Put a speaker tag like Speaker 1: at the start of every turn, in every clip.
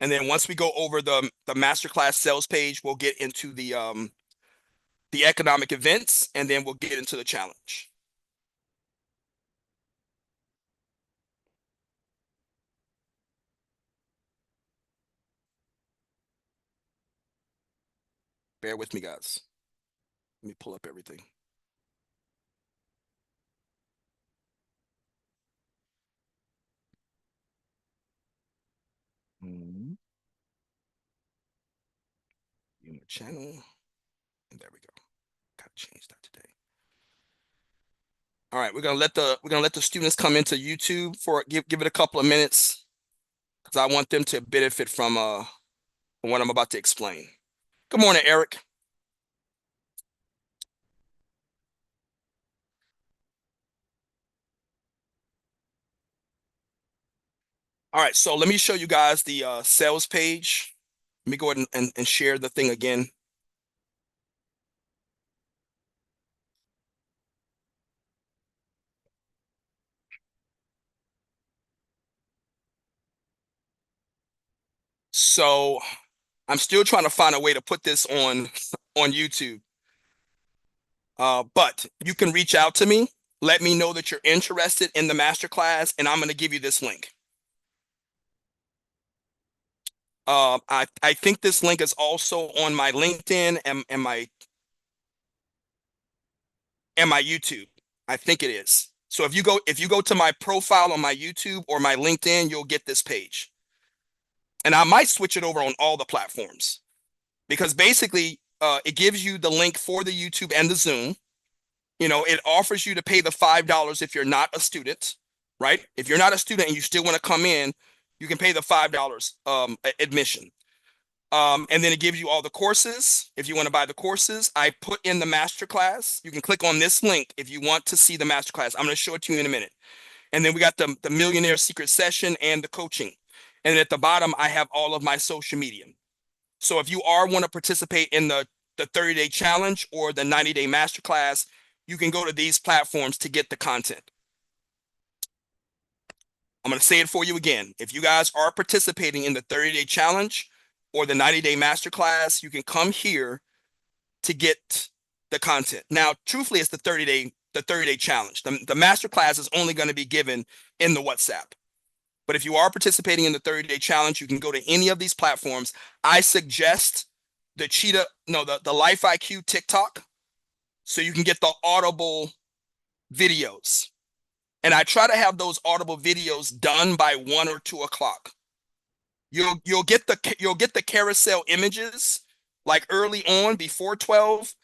Speaker 1: And then once we go over the masterclass sales page, we'll get into the economic events, and then we'll get into the challenge. Bear with me, guys. Let me pull up everything. Mm-hmm. In the channel, and there we go. Gotta change that today. All right, we're gonna let the students come into YouTube for give it a couple of minutes because I want them to benefit from what I'm about to explain. Good morning, Eric. All right, so let me show you guys the sales page. Let me go ahead and share the thing again. So I'm still trying to find a way to put this on YouTube. But you can reach out to me. Let me know that you're interested in the masterclass, and I'm going to give you this link. I think this link is also on my LinkedIn and my YouTube. I think it is. So if you go to my profile on my YouTube or my LinkedIn, you'll get this page. And I might switch it over on all the platforms because basically it gives you the link for the YouTube and the Zoom. You know, it offers you to pay the $5 if you're not a student, right? If you're not a student and you still want to come in, you can pay the $5 admission. And then it gives you all the courses. If you want to buy the courses, I put in the masterclass. You can click on this link if you want to see the masterclass. I'm going to show it to you in a minute. And then we got the Millionaire Secret Session and the coaching. And then at the bottom, I have all of my social media. So if you want to participate in the 30-day challenge or the 90-day masterclass, you can go to these platforms to get the content. I'm going to say it for you again. If you guys are participating in the 30-day challenge or the 90-day masterclass, you can come here to get the content. Now, truthfully, it's the 30-day challenge. The masterclass is only going to be given in the WhatsApp. But if you are participating in the 30-day challenge, you can go to any of these platforms. I suggest the Cheetah, no, the Life IQ TikTok, so you can get the Audible videos. And I try to have those Audible videos done by 1 or 2 o'clock. You'll get the carousel images like early on before 12,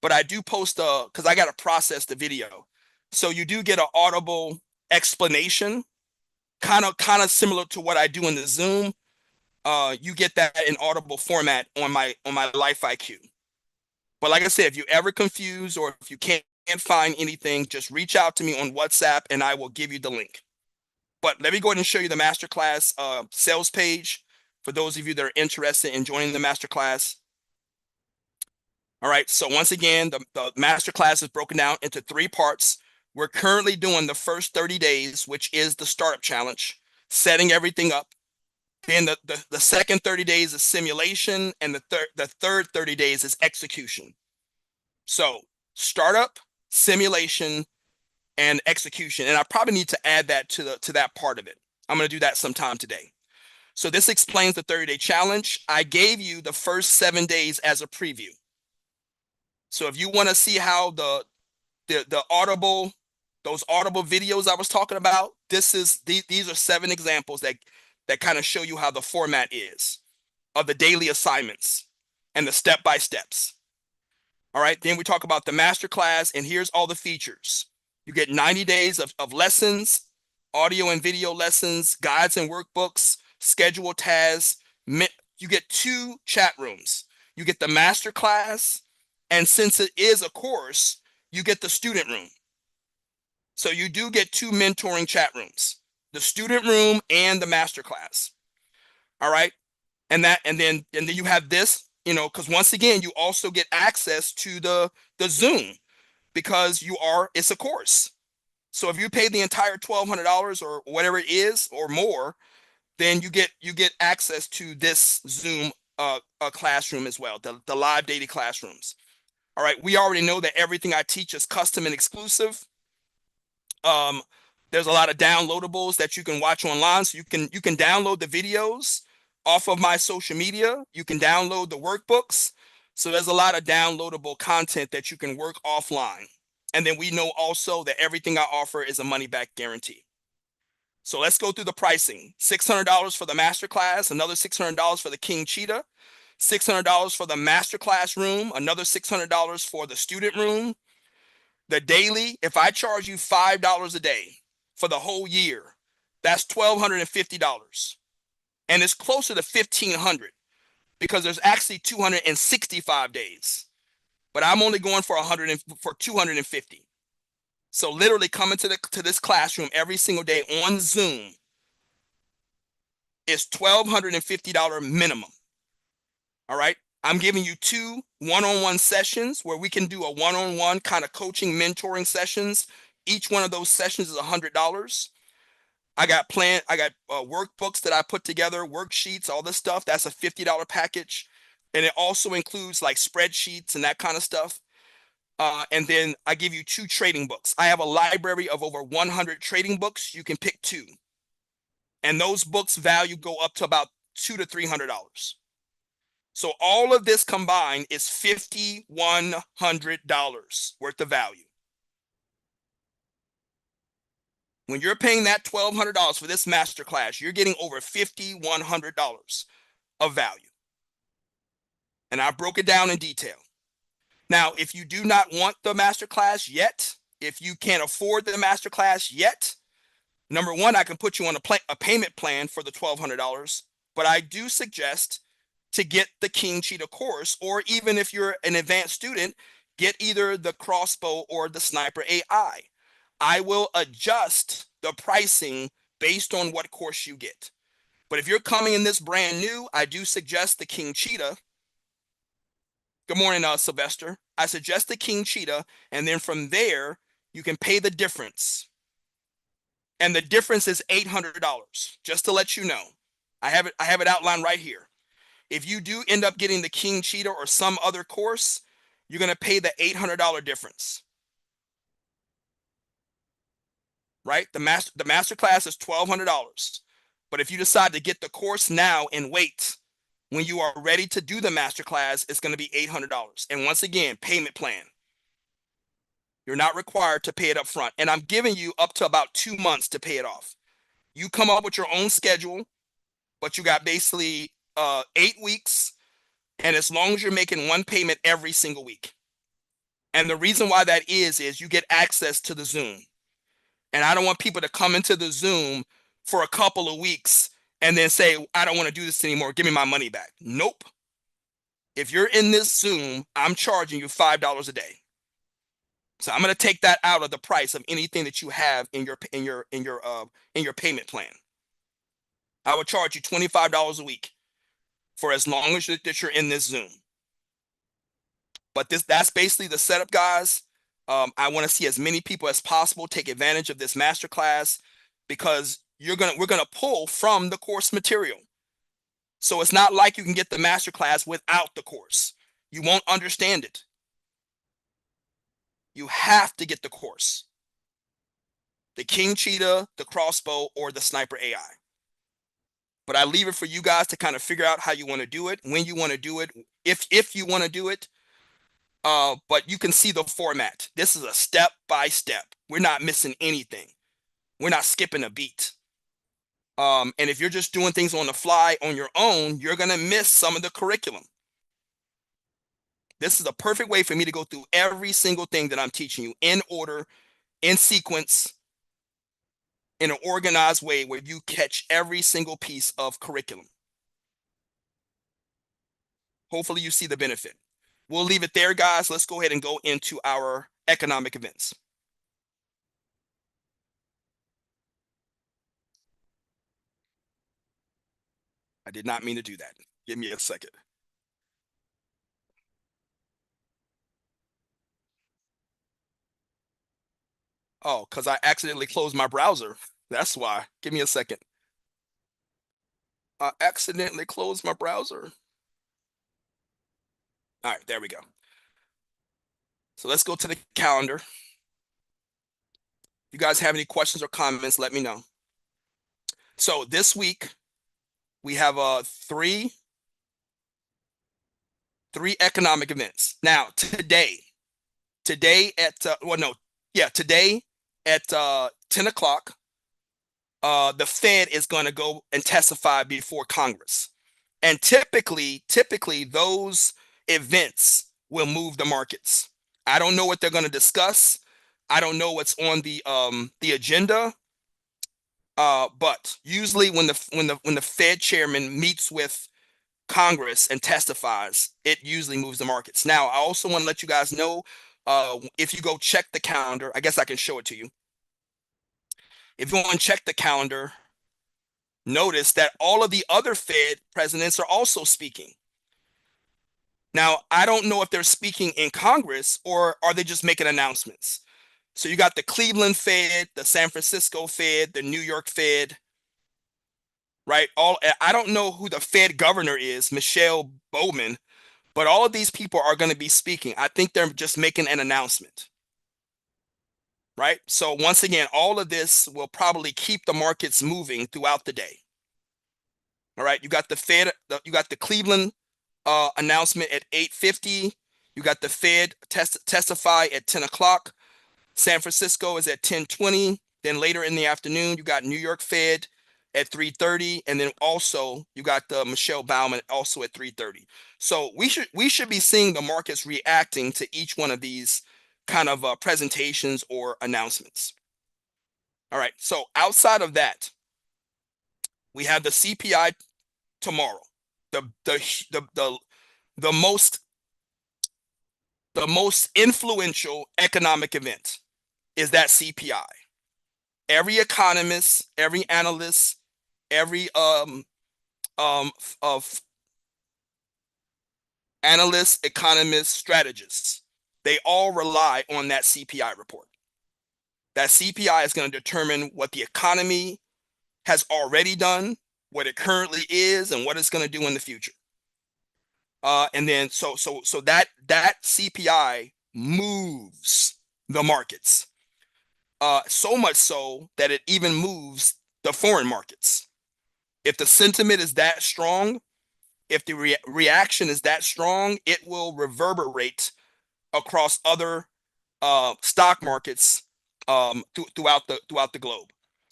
Speaker 1: but I do post because I got to process the video. So you do get an Audible explanation, kind of similar to what I do in the Zoom. You get that in Audible format on my Life IQ. But like I said, if you're ever confused or if you can't find anything, just reach out to me on WhatsApp and I will give you the link. But let me go ahead and show you the masterclass sales page for those of you that are interested in joining the masterclass. All right, so once again, the masterclass is broken down into 3 parts. We're currently doing the first 30 days, which is the startup challenge, setting everything up. Then the second 30 days is simulation, and the third 30 days is execution. So startup, simulation, and execution. And I probably need to add that to that part of it. I'm going to do that sometime today. So this explains the 30-day challenge. I gave you the first 7 days as a preview. So if you want to see how the Audible, those Audible videos I was talking about, these are 7 examples that kind of show you how the format is of the daily assignments and the step-by-steps. All right, then we talk about the masterclass, and here's all the features. You get 90 days of lessons, audio and video lessons, guides and workbooks, scheduled tasks. You get 2 chat rooms. You get the masterclass, and since it is a course, you get the student room. So you do get 2 mentoring chat rooms, the student room and the masterclass. All right. And then you have this, because once again, you also get access to the Zoom because it's a course. So if you pay the entire $1,200 or whatever it is or more, then you get access to this Zoom classroom as well, the live daily classrooms. All right, we already know that everything I teach is custom and exclusive. Um, there's a lot of downloadables that you can watch online. So you can download the videos off of my social media. You can download the workbooks. So there's a lot of downloadable content that you can work offline. And then we know also that everything I offer is a money back guarantee. So let's go through the pricing. $600 for the masterclass, another $600 for the King Cheetah, $600 for the masterclass room, another $600 for the student room. The daily, if I charge you $5 a day for the whole year, that's $1,250. And it's closer to $1,500 because there's actually 265 days. But I'm only going for 250. So literally coming to this classroom every single day on Zoom is $1,250 minimum. All right. I'm giving you 2 one-on-one sessions where we can do a one-on-one kind of coaching, mentoring sessions. Each one of those sessions is $100. I got workbooks that I put together, worksheets, all this stuff. That's a $50 package. And it also includes like spreadsheets and that kind of stuff. And then I give you 2 trading books. I have a library of over 100 trading books. You can pick 2. And those books value go up to about $200 to $300. So all of this combined is $5,100 worth of value. When you're paying that $1,200 for this masterclass, you're getting over $5,100 of value. And I broke it down in detail. Now, if you do not want the masterclass yet, if you can't afford the masterclass yet, number one, I can put you on a payment plan for the $1,200, but I do suggest to get the King Cheetah course, or even if you're an advanced student, get either the crossbow or the sniper AI. I will adjust the pricing based on what course you get. But if you're coming in this brand new, I do suggest the King Cheetah. Good morning, Sylvester. I suggest the King Cheetah, and then from there, you can pay the difference. And the difference is $800, just to let you know. I have it outlined right here. If you do end up getting the King Cheetah or some other course, you're going to pay the $800 difference. Right? The master class is $1,200. But if you decide to get the course now and wait, when you are ready to do the master class, it's going to be $800. And once again, payment plan. You're not required to pay it up front. And I'm giving you up to about 2 months to pay it off. You come up with your own schedule, but you got basically 8 weeks. And as long as you're making one payment every single week. And the reason why that is you get access to the Zoom. And I don't want people to come into the Zoom for a couple of weeks and then say, I don't want to do this anymore. Give me my money back. Nope. If you're in this Zoom, I'm charging you $5 a day. So I'm going to take that out of the price of anything that you have in your payment plan. I would charge you $25 a week for as long as that you're in this Zoom. But that's basically the setup, guys. I want to see as many people as possible take advantage of this masterclass because we're gonna pull from the course material. So it's not like you can get the masterclass without the course. You won't understand it. You have to get the course. The King Cheetah, the crossbow, or the sniper AI. But I leave it for you guys to kind of figure out how you want to do it, when you want to do it, if you want to do it. But you can see the format. This is a step by step. We're not missing anything. We're not skipping a beat. And if you're just doing things on the fly on your own, you're going to miss some of the curriculum. This is a perfect way for me to go through every single thing that I'm teaching you in order, in sequence, in an organized way where you catch every single piece of curriculum. Hopefully you see the benefit. We'll leave it there, guys. Let's go ahead and go into our economic events. I did not mean to do that. Give me a second. Oh, because I accidentally closed my browser. That's why. Give me a second. I accidentally closed my browser. All right, there we go. So let's go to the calendar. If you guys have any questions or comments, let me know. So this week we have three economic events. Now today at well no yeah today at 10 o'clock, the Fed is going to go and testify before Congress, and typically those events will move the markets. I don't know what they're going to discuss. I don't know what's on the agenda. But usually when the Fed chairman meets with Congress and testifies, it usually moves the markets. Now, I also want to let you guys know, if you go check the calendar, I guess I can show it to you. If you want to check the calendar, notice that all of the other Fed presidents are also speaking. Now, I don't know if they're speaking in Congress or are they just making announcements. So you got the Cleveland Fed, the San Francisco Fed, the New York Fed, right? I don't know who the Fed governor is, Michelle Bowman, but all of these people are going to be speaking. I think they're just making an announcement, right? So once again, all of this will probably keep the markets moving throughout the day. All right, you got the Fed, you got the Cleveland announcement at 8:50. You got the Fed testify at 10 o'clock. San Francisco is at 10:20. Then later in the afternoon, you got New York Fed at 3:30, and then also you got the Michelle Bauman also at 3:30. So we should be seeing the markets reacting to each one of these kind of presentations or announcements. All right. So outside of that, we have the CPI tomorrow. The the the the, the most the most influential economic event is that CPI. Every economist, every analyst, every of analysts, economists, strategists, they all rely on that CPI report. That CPI is going to determine what the economy has already done, what it currently is, and what it's going to do in the future. And then so that CPI moves the markets. So much so that it even moves the foreign markets. If the sentiment is that strong, if the reaction is that strong, it will reverberate across other stock markets throughout the globe.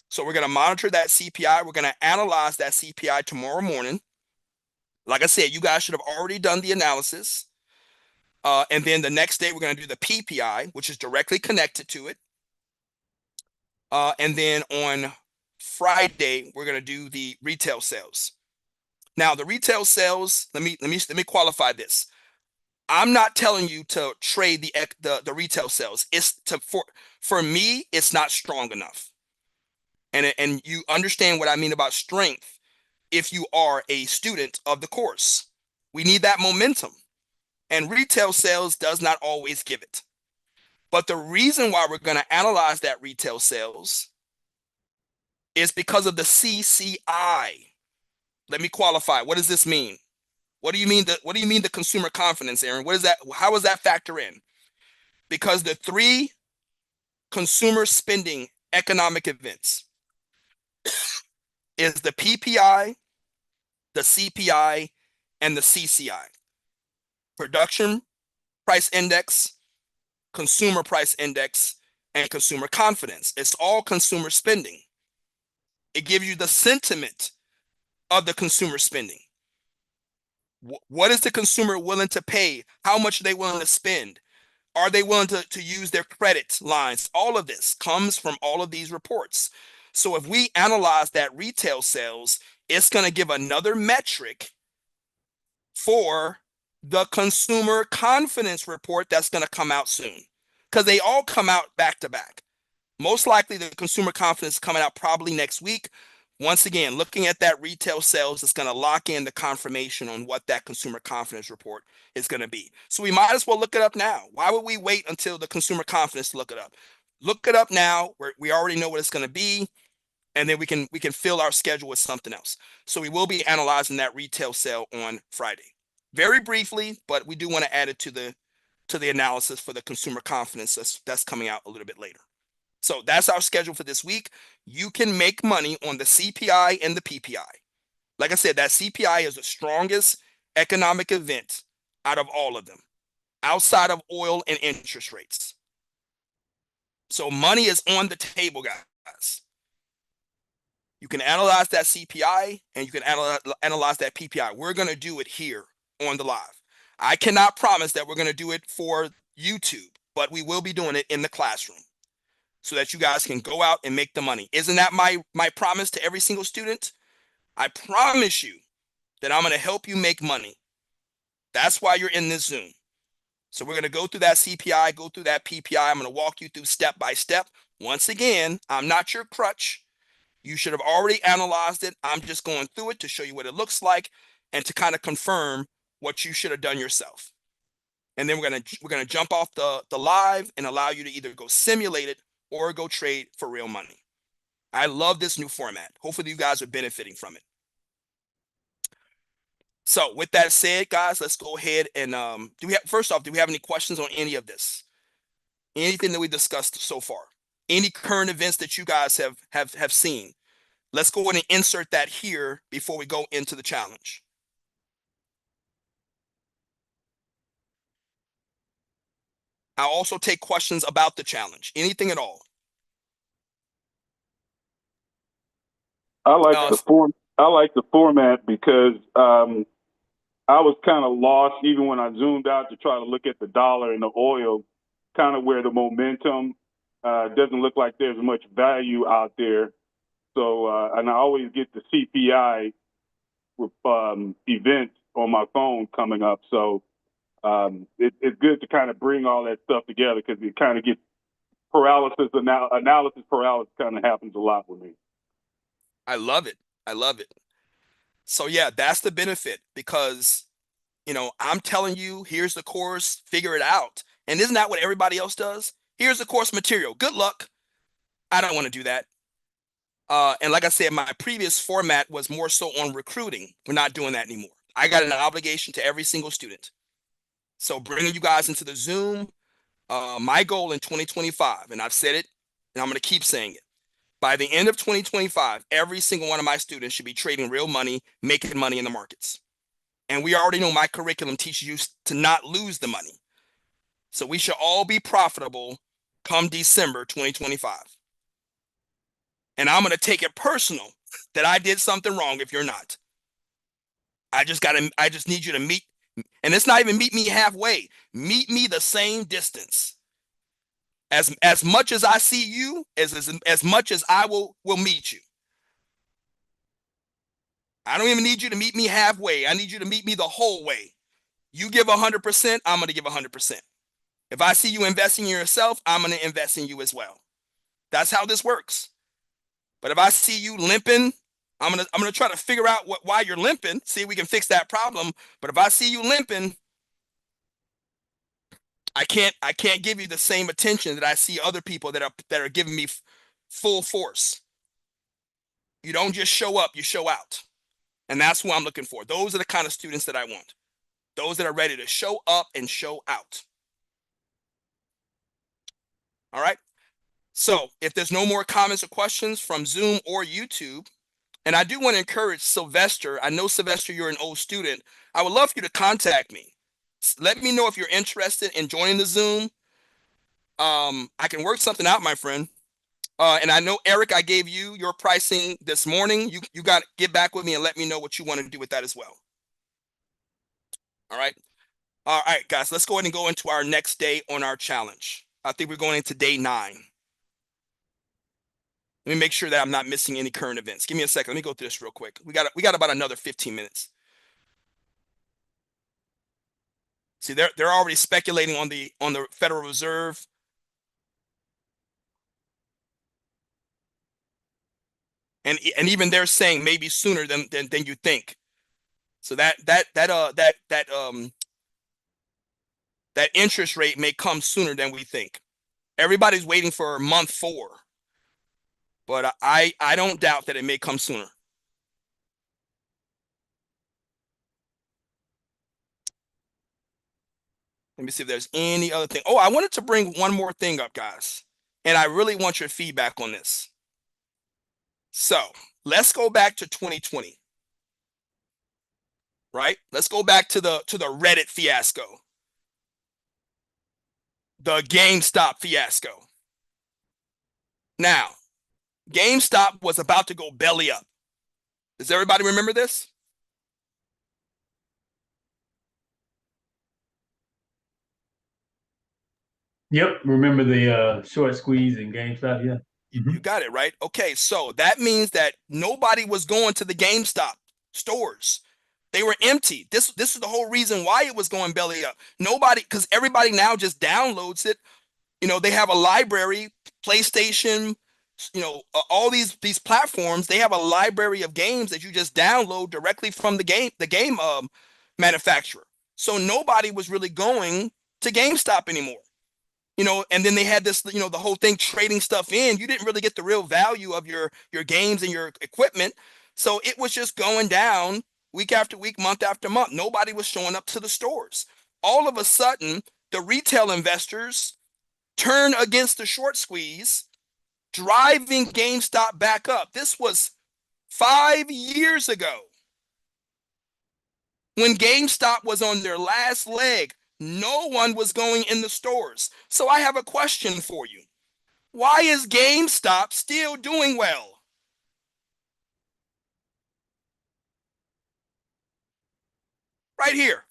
Speaker 1: So we're going to monitor that CPI. We're going to analyze that CPI tomorrow morning. Like I said, you guys should have already done the analysis. And then the next day, we're going to do the PPI, which is directly connected to it. And then on Friday, we're going to do the retail sales. Now, the retail sales, let me qualify this. I'm not telling you to trade the retail sales. It's for me, it's not strong enough. And you understand what I mean about strength if you are a student of the course. We need that momentum. And retail sales does not always give it. But the reason why we're going to analyze that retail sales is because of the CCI. Let me qualify. What does this mean? What do you mean the consumer confidence, Aaron? What is that? How does that factor in? Because the three consumer spending economic events is the PPI, the CPI, and the CCI. Production price index, consumer price index, and consumer confidence. It's all consumer spending. It gives you the sentiment of the consumer spending. What is the consumer willing to pay? How much are they willing to spend? Are they willing to use their credit lines? All of this comes from all of these reports. So if we analyze that retail sales, it's going to give another metric for the consumer confidence report that's going to come out soon, because they all come out back to back. Most likely the consumer confidence coming out probably next week. Once again, looking at that retail sales, it's going to lock in the confirmation on what that consumer confidence report is going to be. So we might as well look it up now. Why would we wait until the consumer confidence to look it up? Look it up now. We already know what it's going to be. and then we can fill our schedule with something else. So we will be analyzing that retail sale on Friday. Very briefly, but we do want to add it to the analysis for the consumer confidence that's coming out a little bit later. So that's our schedule for this week. You can make money on the CPI and the PPI. Like I said, that CPI is the strongest economic event out of all of them, outside of oil and interest rates. So money is on the table, guys. You can analyze that CPI and you can analyze that PPI. We're going to do it here on the live. I cannot promise that we're going to do it for YouTube, but we will be doing it in the classroom so that you guys can go out and make the money. Isn't that my promise to every single student? I promise you that I'm going to help you make money. That's why you're in this Zoom. So we're going to go through that CPI, go through that PPI. I'm going to walk you through step by step. Once again, I'm not your crutch. You should have already analyzed it. I'm just going through it to show you what it looks like and to kind of confirm what you should have done yourself. And then we're gonna jump off the live and allow you to either go simulate it or go trade for real money. I love this new format. Hopefully you guys are benefiting from it. So with that said, guys, let's go ahead and first off, do we have any questions on any of this? Anything that we discussed so far? Any current events that you guys have seen? Let's go ahead and insert that here before we go into the challenge. I'll also take questions about the challenge. Anything at all.
Speaker 2: I like the format because I was kind of lost even when I zoomed out to try to look at the dollar and the oil, kind of where the momentum doesn't look like there's much value out there. So, and I always get the CPI event on my phone coming up. So it's good to kind of bring all that stuff together because it kind of gets analysis paralysis kind of happens a lot with me.
Speaker 1: I love it. I love it. So yeah, that's the benefit because, you know, I'm telling you, here's the course, figure it out. And isn't that what everybody else does? Here's the course material. Good luck. I don't want to do that. And like I said, my previous format was more so on recruiting. We're not doing that anymore. I got an obligation to every single student. So bringing you guys into the Zoom, my goal in 2025, and I've said it, and I'm going to keep saying it. By the end of 2025, every single one of my students should be trading real money, making money in the markets. And we already know my curriculum teaches you to not lose the money. So we should all be profitable come December 2025. And I'm going to take it personal that I did something wrong if you're not. I just need you to meet, and it's not even meet me halfway. Meet me the same distance. As much as I see you, as much as I will meet you. I don't even need you to meet me halfway. I need you to meet me the whole way. You give 100%, I'm going to give 100%. If I see you investing in yourself, I'm going to invest in you as well. That's how this works. But if I see you limping, I'm gonna try to figure out why you're limping. See if we can fix that problem. But if I see you limping, I can't give you the same attention that I see other people that are giving me full force. You don't just show up, you show out. And that's who I'm looking for. Those are the kind of students that I want. Those that are ready to show up and show out. All right. So if there's no more comments or questions from Zoom or YouTube, and I do want to encourage Sylvester. I know, Sylvester, you're an old student. I would love for you to contact me. Let me know if you're interested in joining the Zoom. I can work something out, my friend. And I know, Eric, I gave you your pricing this morning. You got to get back with me and let me know what you want to do with that as well. All right. All right, guys, let's go ahead and go into our next day on our challenge. I think we're going into day 9. Let me make sure that I'm not missing any current events. Give me a second. Let me go through this real quick. We got about another 15 minutes. See, they're already speculating on the Federal Reserve. And even they're saying maybe sooner than you think. So that interest rate may come sooner than we think. Everybody's waiting for month 4. but I don't doubt that it may come sooner. Let me see if there's any other thing. Oh, I wanted to bring one more thing up, guys, and I really want your feedback on this. So let's go back to 2020, right? Let's go back to the Reddit fiasco, the GameStop fiasco. Now, GameStop was about to go belly up. Does everybody remember this?
Speaker 3: Yep, remember the short squeeze in GameStop? Yeah.
Speaker 1: You got it, right? Okay, so that means that nobody was going to the GameStop stores. They were empty. This is the whole reason why it was going belly up. Nobody, because everybody now just downloads it. They have a library, PlayStation, all these platforms. They have a library of games that you just download directly from the game manufacturer. So nobody was really going to GameStop anymore. And then they had this, the whole thing trading stuff in. You didn't really get the real value of your games and your equipment. So it was just going down week after week, month after month. Nobody was showing up to the stores. All of a sudden, the retail investors turn against the short squeeze, driving GameStop back up. This was 5 years ago when GameStop was on their last leg. No one was going in the stores. So I have a question for you. Why is GameStop still doing well? Right here.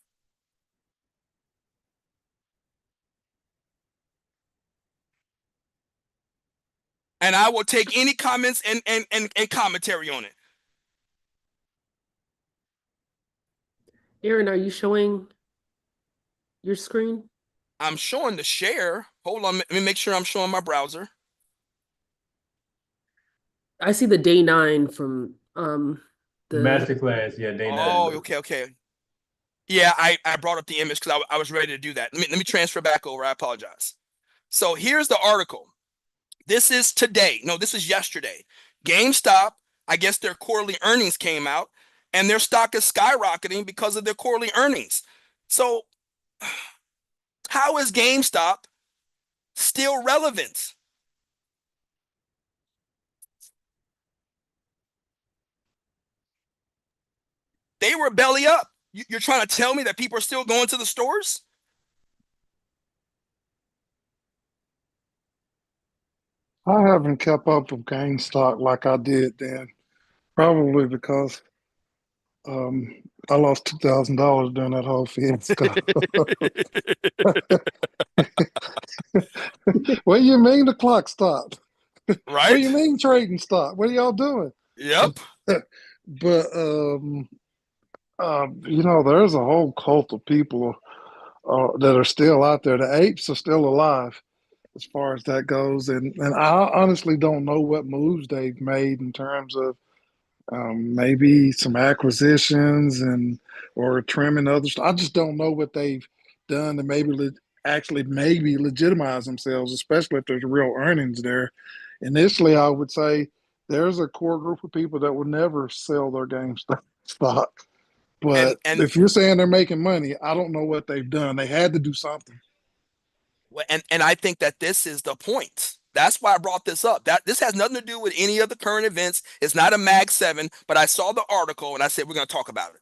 Speaker 1: And I will take any comments and commentary on it.
Speaker 4: Aaron, are you showing your screen?
Speaker 1: I'm showing the share. Hold on, let me make sure I'm showing my browser.
Speaker 4: I see the day 9 from the
Speaker 3: Masterclass, yeah, day 9.
Speaker 1: Oh, okay. Yeah, I brought up the image because I was ready to do that. Let me transfer back over. I apologize. So here's the article. This is today. No, this is yesterday. GameStop, I guess their quarterly earnings came out, and their stock is skyrocketing because of their quarterly earnings. So how is GameStop still relevant? They were belly up. You're trying to tell me that people are still going to the stores?
Speaker 5: I haven't kept up with GameStop like I did then, probably because um, I lost $2,000 during that whole fiasco. What do you mean the clock stopped? What do
Speaker 1: Right?
Speaker 5: you mean trading stopped? What are y'all doing?
Speaker 1: Yep.
Speaker 5: But there's a whole cult of people that are still out there. The apes are still alive as far as that goes, and I honestly don't know what moves they've made in terms of maybe some acquisitions and or trimming others. I just don't know what they've done to actually maybe legitimize themselves, especially if there's real earnings there. Initially, I would say there's a core group of people that would never sell their stock.
Speaker 1: And
Speaker 5: But
Speaker 1: and
Speaker 5: if you're saying they're making money, I don't know what they've done. They had to do something.
Speaker 1: and I think that this is the point. That's why I brought this up. That this has nothing to do with any of the current events. It's not a Mag 7, but I saw the article and I said we're going to talk about it.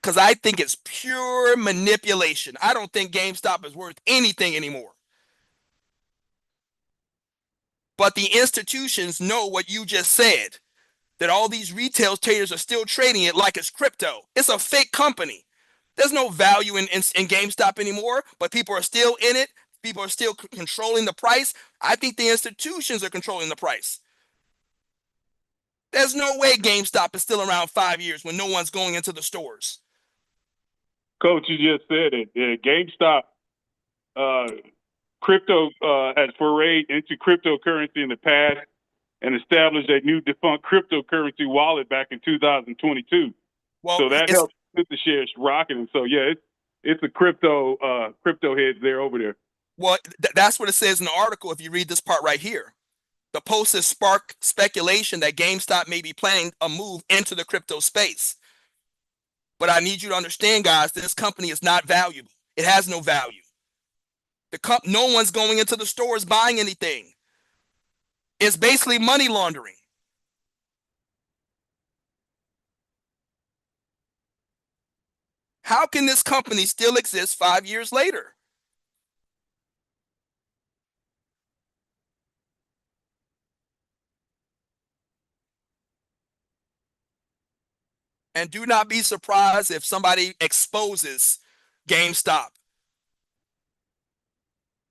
Speaker 1: Because I think it's pure manipulation. I don't think GameStop is worth anything anymore. But the institutions know what you just said, that all these retail traders are still trading it like it's crypto. It's a fake company. There's no value in GameStop anymore, but people are still in it. People are still controlling the price. I think the institutions are controlling the price. There's no way GameStop is still around 5 years when no one's going into the stores.
Speaker 2: Coach, you just said it. Yeah, GameStop, crypto has forayed into cryptocurrency in the past and established a new defunct cryptocurrency wallet back in 2022.
Speaker 1: Well,
Speaker 2: So that
Speaker 1: it's
Speaker 2: helped get the shares rocketing. So yeah, it's a crypto heads there over there.
Speaker 1: well, that's what it says in the article if you read this part right here. The post has sparked speculation that GameStop may be planning a move into the crypto space. But I need you to understand, guys, this company is not valuable. It has no value. No one's going into the stores buying anything. It's basically money laundering. How can this company still exist 5 years later? And do not be surprised if somebody exposes GameStop.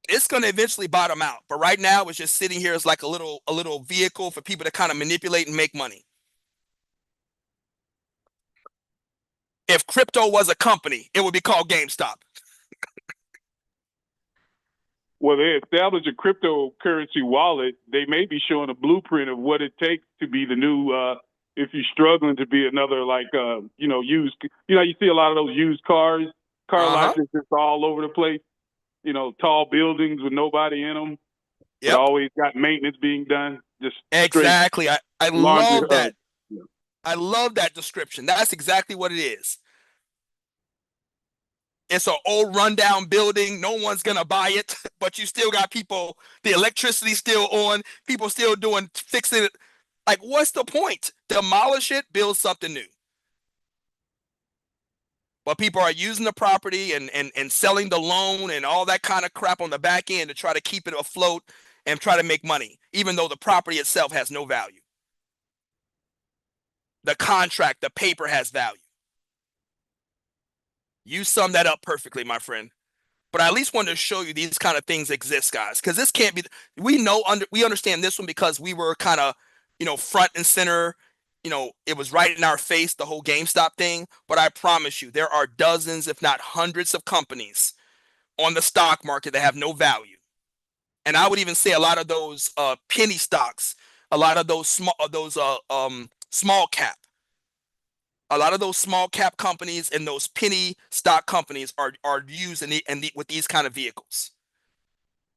Speaker 1: It's going to eventually bottom out, but right now it's just sitting here as like a little vehicle for people to kind of manipulate and make money. If crypto was a company, it would be called GameStop.
Speaker 2: Well, they establish a cryptocurrency wallet. They may be showing a blueprint of what it takes to be the new. If you're struggling to be another, like, used. You see a lot of those used cars, lots just all over the place. Tall buildings with nobody in them. Yep. But always got maintenance being done. Just
Speaker 1: exactly. I love that. Yeah. I love that description. That's exactly what it is. It's an old rundown building. No one's going to buy it, but you still got people, the electricity's still on, people still fixing it. Like, what's the point? Demolish it, build something new. But people are using the property and selling the loan and all that kind of crap on the back end to try to keep it afloat and try to make money, even though the property itself has no value. The contract, the paper has value. You summed that up perfectly, my friend. But I at least wanted to show you these kind of things exist, guys, because this can't be. We understand this one because we were kind of, front and center. It was right in our face, the whole GameStop thing. But I promise you, there are dozens, if not hundreds, of companies on the stock market that have no value. And I would even say a lot of those penny stocks, a lot of those small cap. A lot of those small cap companies and those penny stock companies are used with these kind of vehicles.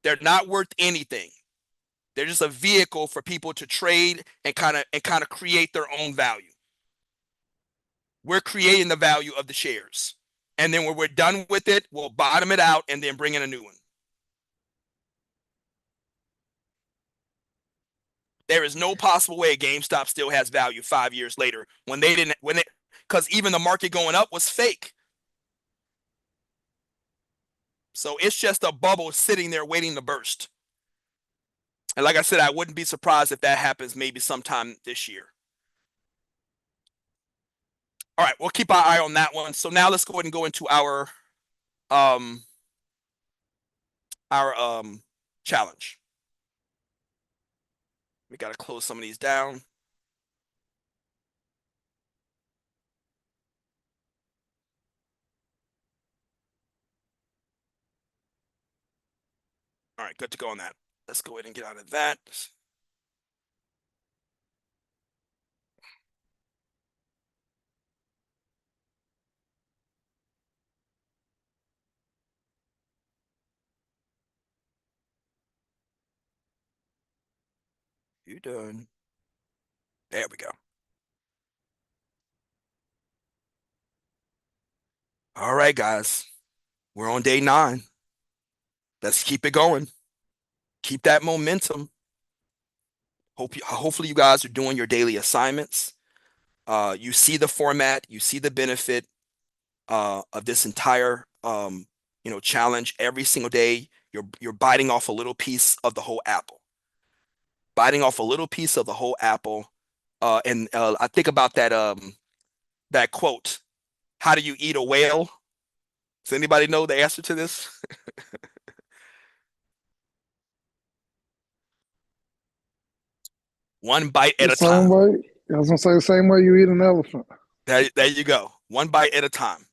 Speaker 1: They're not worth anything. They're just a vehicle for people to trade and kind of create their own value. We're creating the value of the shares. And then when we're done with it, we'll bottom it out and then bring in a new one. There is no possible way GameStop still has value 5 years later because even the market going up was fake. So it's just a bubble sitting there waiting to burst. And like I said, I wouldn't be surprised if that happens maybe sometime this year. All right, we'll keep our eye on that one. So now let's go ahead and go into our challenge. We got to close some of these down. All right, good to go on that. Let's go ahead and get out of that. You done. There we go. All right, guys. We're on day 9. Let's keep it going. Keep that momentum. Hopefully you guys are doing your daily assignments. You see the format, you see the benefit of this entire challenge. Every single day you're biting off a little piece of the whole apple. Biting off a little piece of the whole apple. And I think about that quote, how do you eat a whale? Does anybody know the answer to this? One bite at a time.
Speaker 5: I was gonna say the same way you eat an elephant.
Speaker 1: There you go. One bite at a time.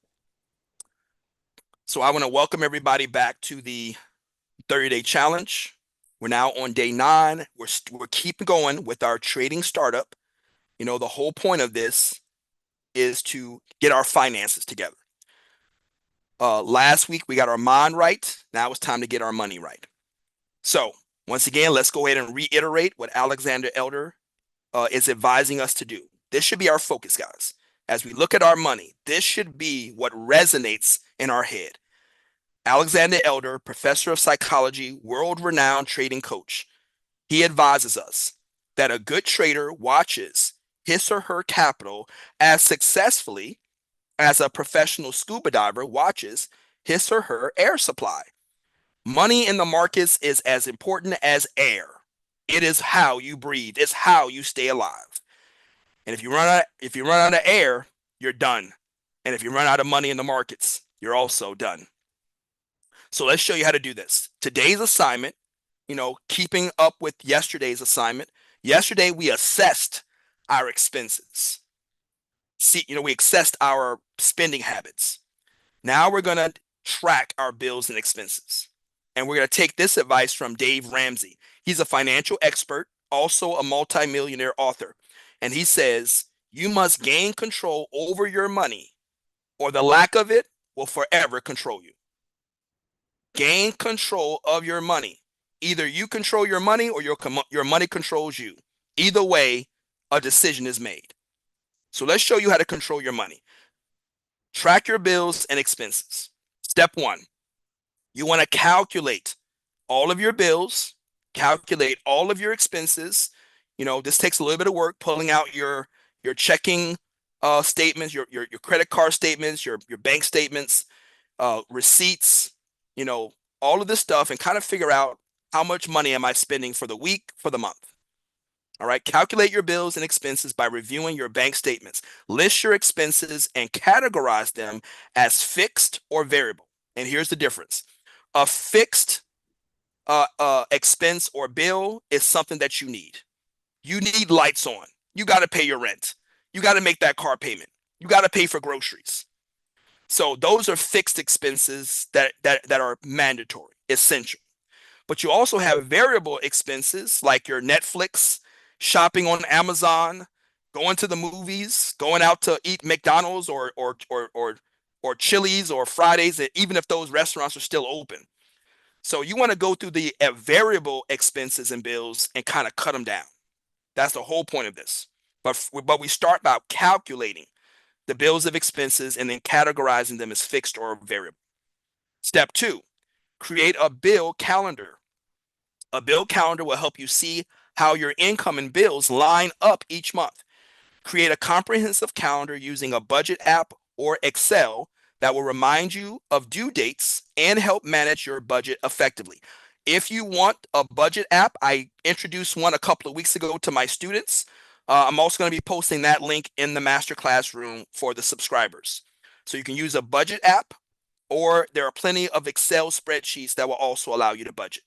Speaker 1: So I want to welcome everybody back to the 30-day challenge. We're now on day 9. We're keeping going with our trading startup. The whole point of this is to get our finances together. Last week we got our mind right. Now it's time to get our money right. So Once again, let's go ahead and reiterate what Alexander Elder is advising us to do. This should be our focus, guys. As we look at our money, this should be what resonates in our head. Alexander Elder, professor of psychology, world-renowned trading coach, he advises us that a good trader watches his or her capital as successfully as a professional scuba diver watches his or her air supply. Money in the markets is as important as air. It is how you breathe. It's how you stay alive. And if you run out of air, you're done. And if you run out of money in the markets, you're also done. So let's show you how to do this. Today's assignment, keeping up with yesterday's assignment. Yesterday we assessed our expenses. We assessed our spending habits. Now we're going to track our bills and expenses. And we're going to take this advice from Dave Ramsey. He's a financial expert, also a multimillionaire author. And he says, you must gain control over your money, or the lack of it will forever control you. Gain control of your money. Either you control your money or your money controls you. Either way, a decision is made. So let's show you how to control your money. Track your bills and expenses. Step 1, you want to calculate all of your bills, calculate all of your expenses. This takes a little bit of work, pulling out your checking statements, your credit card statements, your bank statements, receipts, all of this stuff, and kind of figure out how much money am I spending for the week, for the month. All right, calculate your bills and expenses by reviewing your bank statements. List your expenses and categorize them as fixed or variable. And here's the difference. A fixed expense or bill is something that you need. You need lights on. You got to pay your rent. You got to make that car payment. You got to pay for groceries. So those are fixed expenses that are mandatory, essential. But you also have variable expenses like your Netflix, shopping on Amazon, going to the movies, going out to eat McDonald's or Chili's or Fridays, even if those restaurants are still open. So you want to go through the variable expenses and bills and kind of cut them down. That's the whole point of this. But we start by calculating the bills of expenses and then categorizing them as fixed or variable. Step 2, create a bill calendar. A bill calendar will help you see how your income and bills line up each month. Create a comprehensive calendar using a budget app or Excel that will remind you of due dates and help manage your budget effectively. If you want a budget app, I introduced one a couple of weeks ago to my students. I'm also going to be posting that link in the masterclass room for the subscribers. So you can use a budget app, or there are plenty of Excel spreadsheets that will also allow you to budget.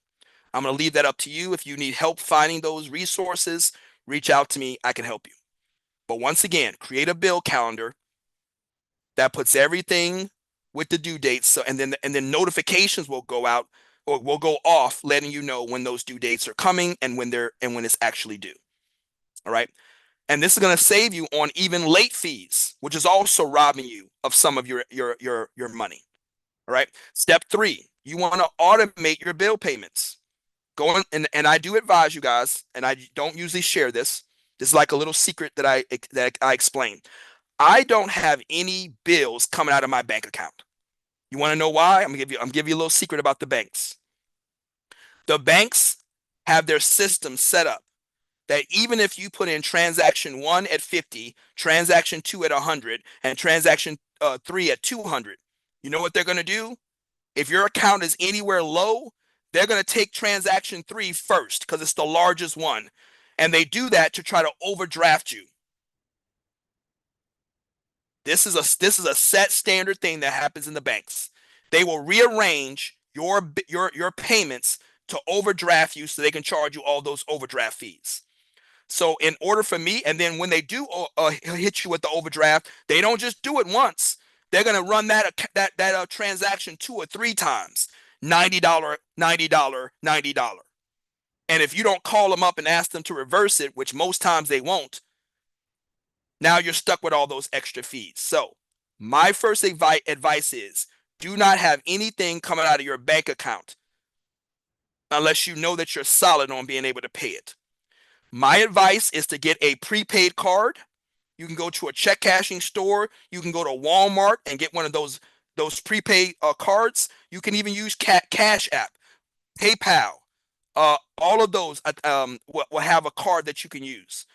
Speaker 1: I'm going to leave that up to you. If you need help finding those resources, reach out to me. I can help you. But once again, create a bill calendar that puts everything with the due dates. So, and then notifications will go out or will go off, letting you know when those due dates are coming and when it's actually due. All right. And this is going to save you on even late fees, which is also robbing you of some of your money. All right. Step 3, you want to automate your bill payments. Go in, and I do advise you guys, and I don't usually share this. This is like a little secret that I explain. I don't have any bills coming out of my bank account. You want to know why? I'm gonna give you a little secret about the banks. The banks have their system set up that even if you put in transaction 1 at 50, transaction 2 at 100, and transaction 3 at 200, you know what they're going to do? If your account is anywhere low, they're going to take transaction 3 first because it's the largest one. And they do that to try to overdraft you. This is a set standard thing that happens in the banks. They will rearrange your payments to overdraft you so they can charge you all those overdraft fees. So in order for me, and then when they do hit you with the overdraft, they don't just do it once. They're going to run that transaction 2 or 3 times. $90, $90, $90. And if you don't call them up and ask them to reverse it, which most times they won't, now you're stuck with all those extra fees. So my first advice is do not have anything coming out of your bank account unless you know that you're solid on being able to pay it. My advice is to get a prepaid card. You can go to a check cashing store. You can go to Walmart and get one of those prepaid cards. You can even use Cash App, PayPal. All of those will have a card that you can use,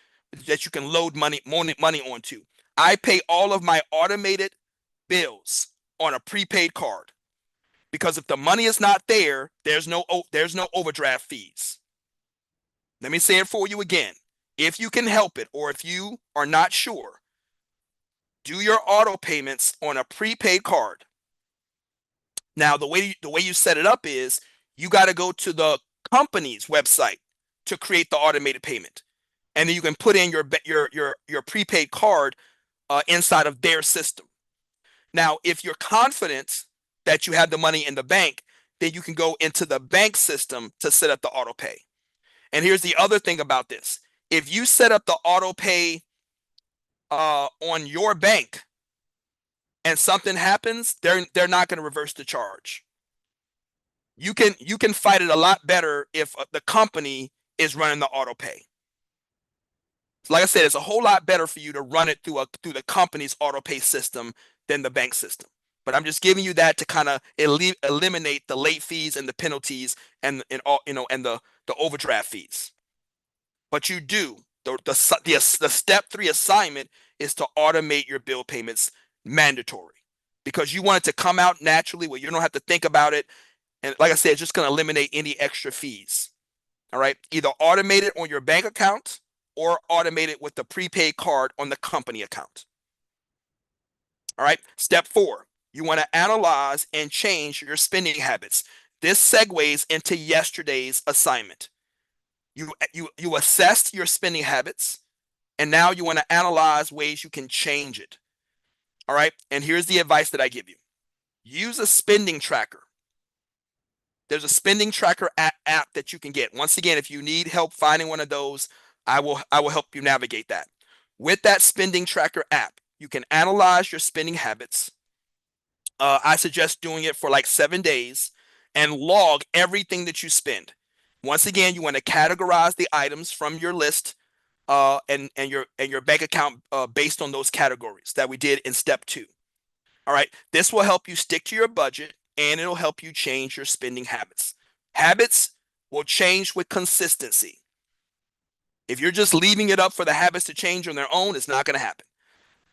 Speaker 1: that you can load money onto. I pay all of my automated bills on a prepaid card because if the money is not there, there's no overdraft fees. Let me say it for you again. If you can help it, or if you are not sure, do your auto payments on a prepaid card. Now, the way you set it up is you got to go to the company's website to create the automated payment, and then you can put in your prepaid card inside of their system. Now, if you're confident that you have the money in the bank, then you can go into the bank system to set up the auto pay. And here's the other thing about this: if you set up the auto pay on your bank and something happens, they're not going to reverse the charge. You can fight it a lot better if the company is running the auto pay. Like I said, it's a whole lot better for you to run it through the company's auto pay system than the bank system. But I'm just giving you that to kind of eliminate the late fees and the penalties and the overdraft fees. But you do the step 3 assignment is to automate your bill payments, mandatory, because you want it to come out naturally where you don't have to think about it. And like I said, it's just going to eliminate any extra fees. All right, either automate it on your bank account or automate it with the prepaid card on the company account. All right, step 4, you want to analyze and change your spending habits. This segues into yesterday's assignment. You assessed your spending habits, and now you want to analyze ways you can change it. All right, and here's the advice that I give you. Use a spending tracker. There's a spending tracker app that you can get. Once again, if you need help finding one of those, I will help you navigate that. With that spending tracker app, you can analyze your spending habits. I suggest doing it for like 7 days and log everything that you spend. Once again, you want to categorize the items from your list and your bank account based on those categories that we did in step 2. All right, this will help you stick to your budget, and it'll help you change your spending habits. Habits will change with consistency. If you're just leaving it up for the habits to change on their own, it's not going to happen.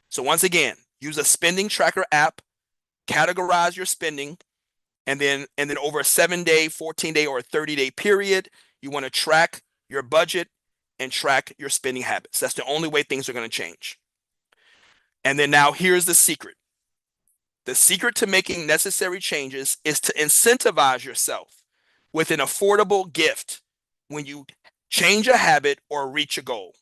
Speaker 1: So once again, use a spending tracker app, categorize your spending, and then over a 7-day, 14-day, or a 30-day period, you want to track your budget and track your spending habits. That's the only way things are going to change. And then now here's the secret. The secret to making necessary changes is to incentivize yourself with an affordable gift when you change a habit or reach a goal.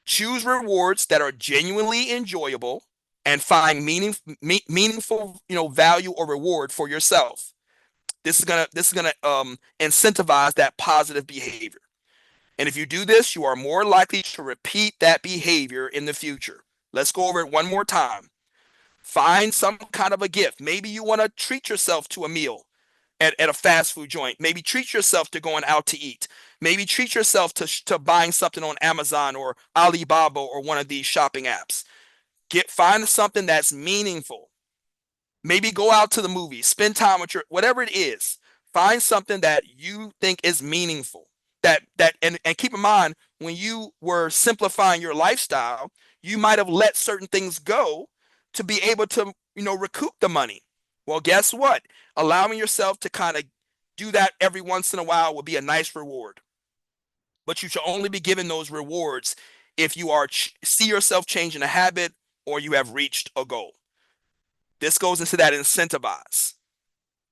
Speaker 1: Choose rewards that are genuinely enjoyable and find meaningful, value or reward for yourself. This is gonna incentivize that positive behavior. And if you do this, you are more likely to repeat that behavior in the future. Let's go over it one more time. Find some kind of a gift. Maybe you want to treat yourself to a meal at a fast food joint. Maybe treat yourself to going out to eat. Maybe treat yourself to buying something on Amazon or Alibaba or one of these shopping apps. Find something that's meaningful. Maybe go out to the movies, spend time with whatever it is. Find something that you think is meaningful. And keep in mind, when you were simplifying your lifestyle, you might have let certain things go to be able to, recoup the money. Well, guess what? Allowing yourself to kind of do that every once in a while will be a nice reward. But you should only be given those rewards if you see yourself changing a habit or you have reached a goal. This goes into that incentivize.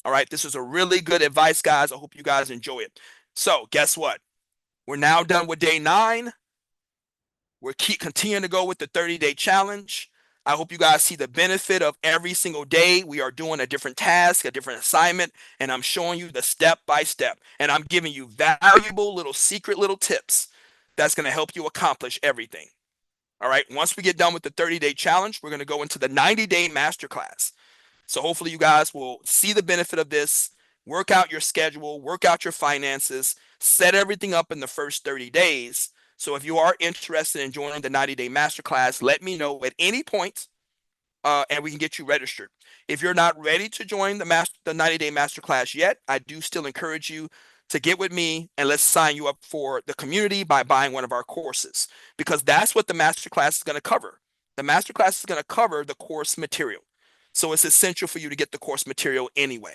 Speaker 1: All right, this is a really good advice, guys. I hope you guys enjoy it. So guess what? We're now done with day 9. We're continuing to go with the 30-day challenge. I hope you guys see the benefit of every single day. We are doing a different task, a different assignment, and I'm showing you the step by step. And I'm giving you valuable little secret little tips that's going to help you accomplish everything. All right, once we get done with the 30-day challenge, we're going to go into the 90-day masterclass. So hopefully you guys will see the benefit of this. work out your schedule, work out your finances, set everything up in the first 30 days. So if you are interested in joining the 90-day masterclass, let me know at any point, and we can get you registered. If you're not ready to join the 90-day masterclass yet, I do still encourage you to get with me and let's sign you up for the community by buying one of our courses, because that's what the masterclass is going to cover. The masterclass is going to cover the course material. So it's essential for you to get the course material anyway.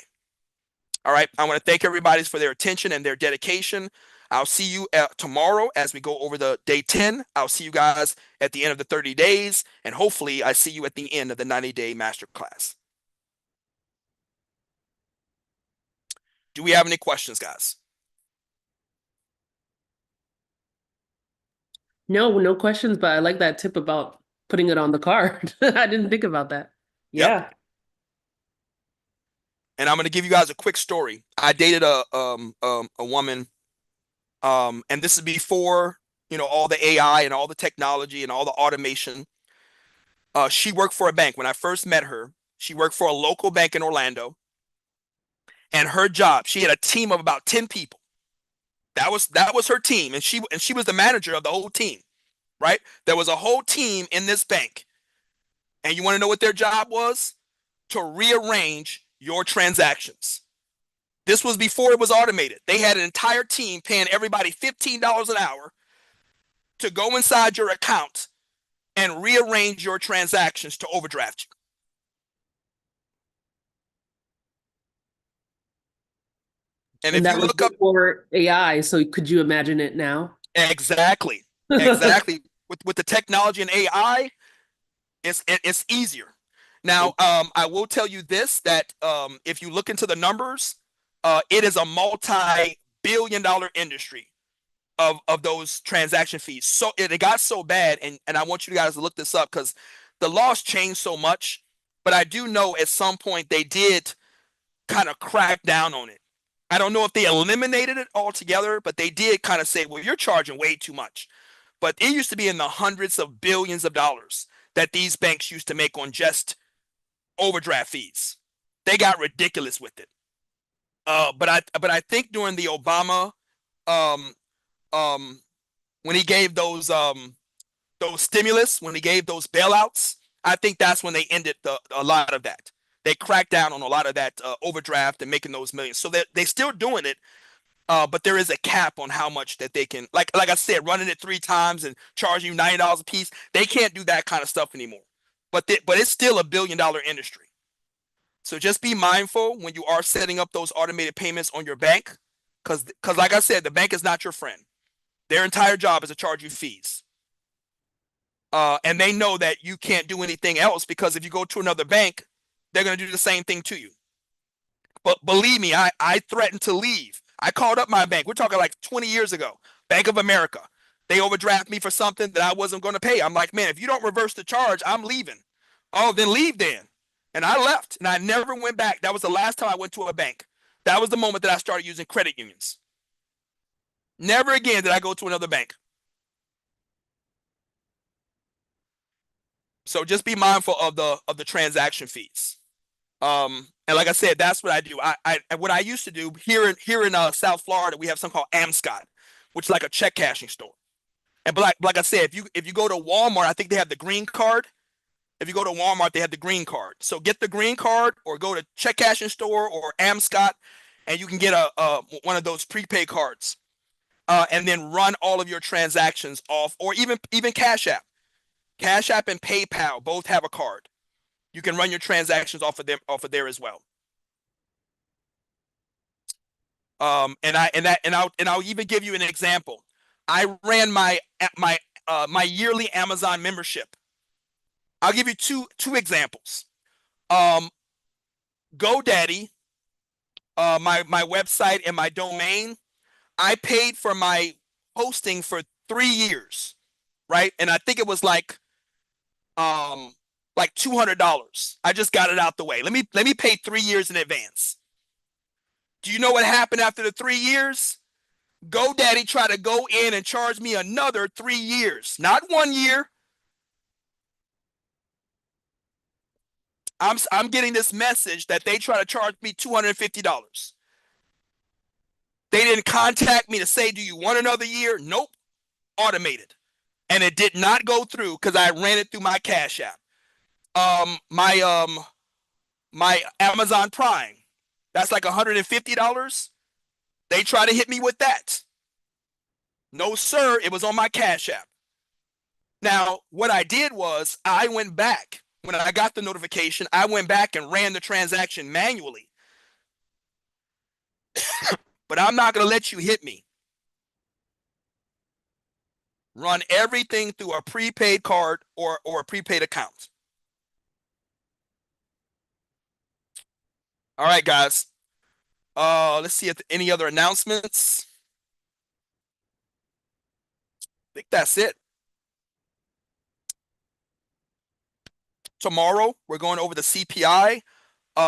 Speaker 1: All right. I want to thank everybody for their attention and their dedication. I'll see you tomorrow as we go over the day 10. I'll see you guys at the end of the 30 days, and hopefully I see you at the end of the 90-day masterclass. Do we have any questions, guys?
Speaker 4: No, no questions, but I like that tip about putting it on the card. I didn't think about that.
Speaker 1: Yep.
Speaker 4: Yeah.
Speaker 1: And I'm going to give you guys a quick story. I dated a woman, and this is before, all the AI and all the technology and all the automation. She worked for a bank. When I first met her, she worked for a local bank in Orlando. And her job, she had a team of about 10 people. That was her team, and she was the manager of the whole team, right? There was a whole team in this bank. And you want to know what their job was? To rearrange your transactions. This was before it was automated. They had an entire team paying everybody $15 an hour to go inside your account and rearrange your transactions to overdraft you. And if
Speaker 4: that
Speaker 1: you
Speaker 4: was
Speaker 1: look up
Speaker 4: before AI, so could you imagine it now?
Speaker 1: exactly with the technology and AI, it's easier. Now, I will tell you this, that if you look into the numbers, it is a multi-billion-dollar industry of those transaction fees. So it got so bad, and I want you guys to look this up because the laws changed so much. But I do know at some point they did kind of crack down on it. I don't know if they eliminated it altogether, but they did kind of say, well, you're charging way too much. But it used to be in the hundreds of billions of dollars that these banks used to make on just overdraft fees. They got ridiculous with it. But I think during the Obama, um, when he gave those stimulus, when he gave those bailouts, I think that's when they ended a lot of that. They cracked down on a lot of that overdraft and making those millions. So they're still doing it, but there is a cap on how much that they can, like I said, running it 3 times and charging you $90 a piece. They can't do that kind of stuff anymore. But it's still a billion-dollar industry. So just be mindful when you are setting up those automated payments on your bank, because like I said, the bank is not your friend. Their entire job is to charge you fees. And they know that you can't do anything else, because if you go to another bank, they're going to do the same thing to you. But believe me, I threatened to leave. I called up my bank. We're talking like 20 years ago. Bank of America. They overdraft me for something that I wasn't going to pay. I'm like, man, if you don't reverse the charge, I'm leaving. Oh, then leave then. And I left, and I never went back. That was the last time I went to a bank. That was the moment that I started using credit unions. Never again did I go to another bank. So just be mindful of the transaction fees. And like I said, that's what I do. What I used to do here in South Florida, we have something called Amscot, which is like a check cashing store. And like I said, if you go to Walmart, I think they have the green card. If you go to Walmart, they have the green card. So get the green card, or go to check cashing store or Amscot, and you can get one of those prepaid cards, and then run all of your transactions off, or even Cash App. Cash App and PayPal both have a card. You can run your transactions off of there as well. I'll even give you an example. I ran my yearly Amazon membership. I'll give you two examples. GoDaddy, my website and my domain, I paid for my hosting for 3 years, right? And I think it was like $200. I just got it out the way. Let me pay 3 years in advance. Do you know what happened after the 3 years? GoDaddy tried to go in and charge me another 3 years, not 1 year. I'm getting this message that they try to charge me $250. They didn't contact me to say, do you want another year? Nope. Automated. And it did not go through because I ran it through my Cash App. My Amazon Prime, that's like $150. They try to hit me with that. No, sir, it was on my Cash App. Now, what I did was I went back. When I got the notification, I went back and ran the transaction manually. But I'm not going to let you hit me. Run everything through a prepaid card or a prepaid account. All right, guys. Let's see if any other announcements. I think that's it. Tomorrow, we're going over the CPI.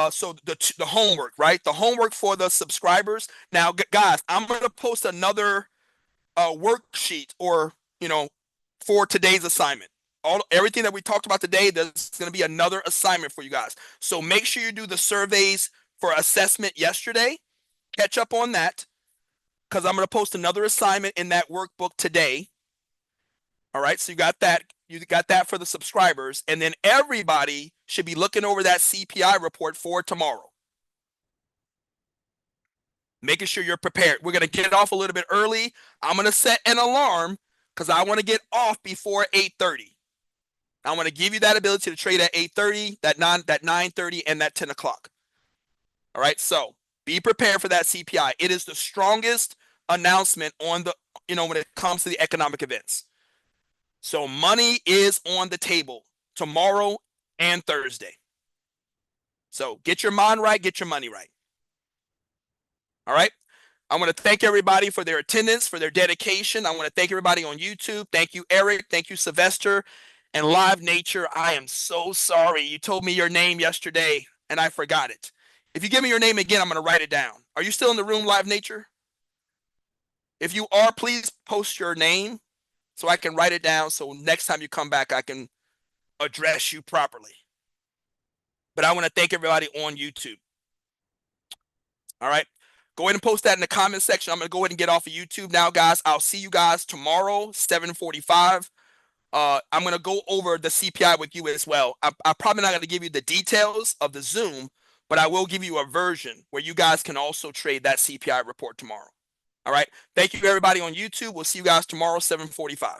Speaker 1: So the homework, right? The homework for the subscribers. Now, guys, I'm going to post another worksheet or, for today's assignment. Everything that we talked about today, there's going to be another assignment for you guys. So make sure you do the surveys for assessment yesterday. Catch up on that because I'm going to post another assignment in that workbook today. All right, so you got that. You got that for the subscribers. And then everybody should be looking over that CPI report for tomorrow. Making sure you're prepared. We're going to get off a little bit early. I'm going to set an alarm because I want to get off before 8:30. I want to give you that ability to trade at 8:30, that 9:30, and that 10 o'clock. All right, so be prepared for that CPI. It is the strongest announcement on the, when it comes to the economic events. So money is on the table tomorrow and Thursday. So get your mind right, get your money right. All right. I want to thank everybody for their attendance, for their dedication. I want to thank everybody on YouTube. Thank you, Eric. Thank you, Sylvester. And Live Nature, I am so sorry. You told me your name yesterday and I forgot it. If you give me your name again, I'm going to write it down. Are you still in the room, Live Nature? If you are, please post your name so I can write it down so next time you come back, I can address you properly. But I want to thank everybody on YouTube. All right. Go ahead and post that in the comment section. I'm going to go ahead and get off of YouTube now, guys. I'll see you guys tomorrow, 7:45. I'm going to go over the CPI with you as well. I'm probably not going to give you the details of the Zoom, but I will give you a version where you guys can also trade that CPI report tomorrow. All right. Thank you, everybody on YouTube. We'll see you guys tomorrow, 7:45.